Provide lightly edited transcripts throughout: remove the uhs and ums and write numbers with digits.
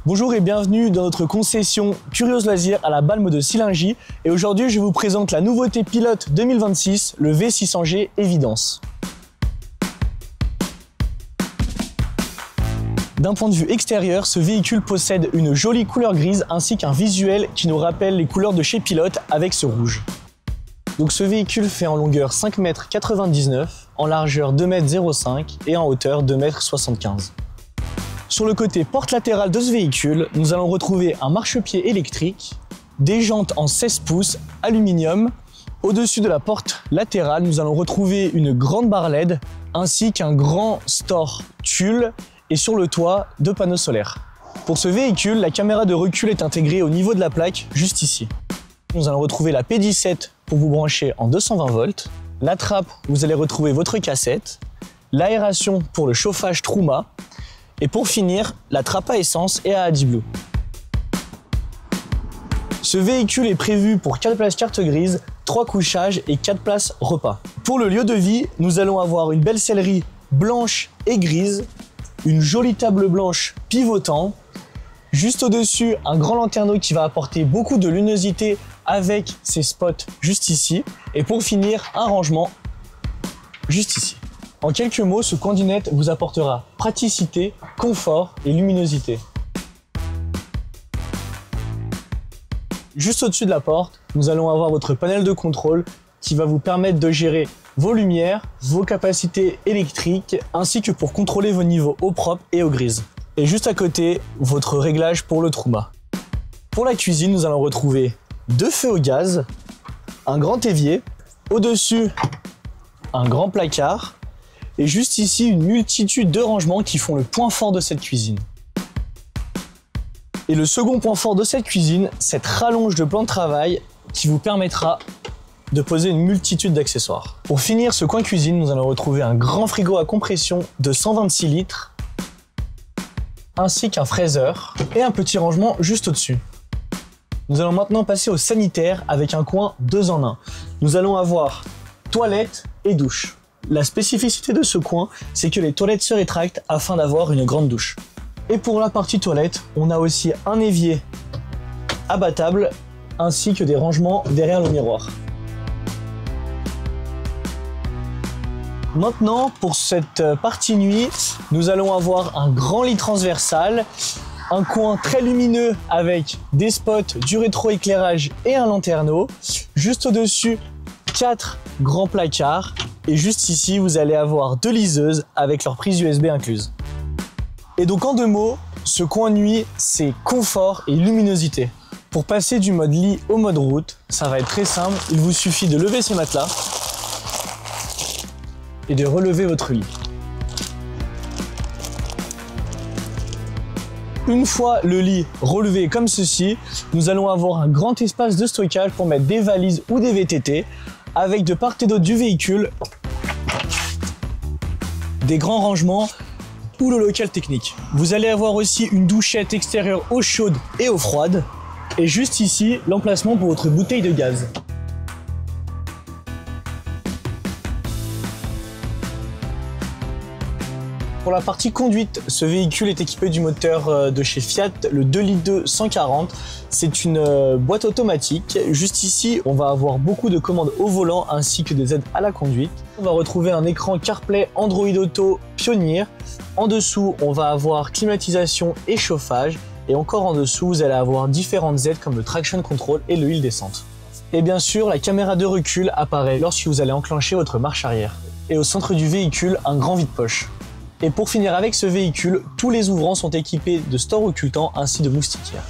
Bonjour et bienvenue dans notre concession Curios Loisirs à la Balme de Sillingy. Et aujourd'hui, je vous présente la nouveauté pilote 2026, le V600G Evidence. D'un point de vue extérieur, ce véhicule possède une jolie couleur grise ainsi qu'un visuel qui nous rappelle les couleurs de chez Pilote avec ce rouge. Donc ce véhicule fait en longueur 5,99 m, en largeur 2,05 m et en hauteur 2,75 m. Sur le côté porte latérale de ce véhicule, nous allons retrouver un marchepied électrique, des jantes en 16 pouces aluminium. Au-dessus de la porte latérale, nous allons retrouver une grande barre LED ainsi qu'un grand store tulle et sur le toit, 2 panneaux solaires. Pour ce véhicule, la caméra de recul est intégrée au niveau de la plaque, juste ici. Nous allons retrouver la P17 pour vous brancher en 220 volts, la trappe, vous allez retrouver votre cassette, l'aération pour le chauffage Truma, et pour finir, la trappe à essence et à AdBlue. Ce véhicule est prévu pour 4 places carte grise, 3 couchages et 4 places repas. Pour le lieu de vie, nous allons avoir une belle sellerie blanche et grise, une jolie table blanche pivotant, juste au-dessus un grand lanterneau qui va apporter beaucoup de luminosité avec ses spots juste ici, et pour finir un rangement juste ici. En quelques mots, ce coin dinette vous apportera praticité, confort et luminosité. Juste au-dessus de la porte, nous allons avoir votre panel de contrôle qui va vous permettre de gérer vos lumières, vos capacités électriques, ainsi que pour contrôler vos niveaux eau propre et eau grise. Et juste à côté, votre réglage pour le Truma. Pour la cuisine, nous allons retrouver 2 feux au gaz, un grand évier, au-dessus, un grand placard, et juste ici, une multitude de rangements qui font le point fort de cette cuisine. Et le second point fort de cette cuisine, cette rallonge de plan de travail qui vous permettra de poser une multitude d'accessoires. Pour finir ce coin cuisine, nous allons retrouver un grand frigo à compression de 126 litres, ainsi qu'un fraiseur et un petit rangement juste au-dessus. Nous allons maintenant passer au sanitaire avec un coin 2 en 1. Nous allons avoir toilette et douche. La spécificité de ce coin, c'est que les toilettes se rétractent afin d'avoir une grande douche. Et pour la partie toilette, on a aussi un évier abattable ainsi que des rangements derrière le miroir. Maintenant, pour cette partie nuit, nous allons avoir un grand lit transversal, un coin très lumineux avec des spots, du rétroéclairage et un lanterneau. Juste au-dessus, 4 grands placards. Et juste ici, vous allez avoir 2 liseuses avec leur prise USB incluse. Et donc en 2 mots, ce coin nuit, c'est confort et luminosité. Pour passer du mode lit au mode route, ça va être très simple. Il vous suffit de lever ce matelas et de relever votre lit. Une fois le lit relevé comme ceci, nous allons avoir un grand espace de stockage pour mettre des valises ou des VTT, avec de part et d'autre du véhicule, des grands rangements ou le local technique. Vous allez avoir aussi une douchette extérieure eau chaude et eau froide, et juste ici, l'emplacement pour votre bouteille de gaz. Pour la partie conduite, ce véhicule est équipé du moteur de chez Fiat, le 2,2 litres 140. C'est une boîte automatique. Juste ici, on va avoir beaucoup de commandes au volant ainsi que des aides à la conduite. On va retrouver un écran CarPlay Android Auto Pioneer. En dessous, on va avoir climatisation et chauffage. Et encore en dessous, vous allez avoir différentes aides comme le traction control et le hill descente. Et bien sûr, la caméra de recul apparaît lorsque vous allez enclencher votre marche arrière. Et au centre du véhicule, un grand vide-poche. Et pour finir avec ce véhicule, tous les ouvrants sont équipés de stores occultants ainsi de moustiquaires.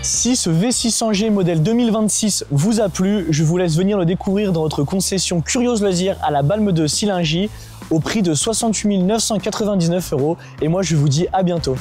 Si ce V600G modèle 2026 vous a plu, je vous laisse venir le découvrir dans notre concession Curios Loisirs à la Balme de Sillingy au prix de 68 999 €. Et moi je vous dis à bientôt.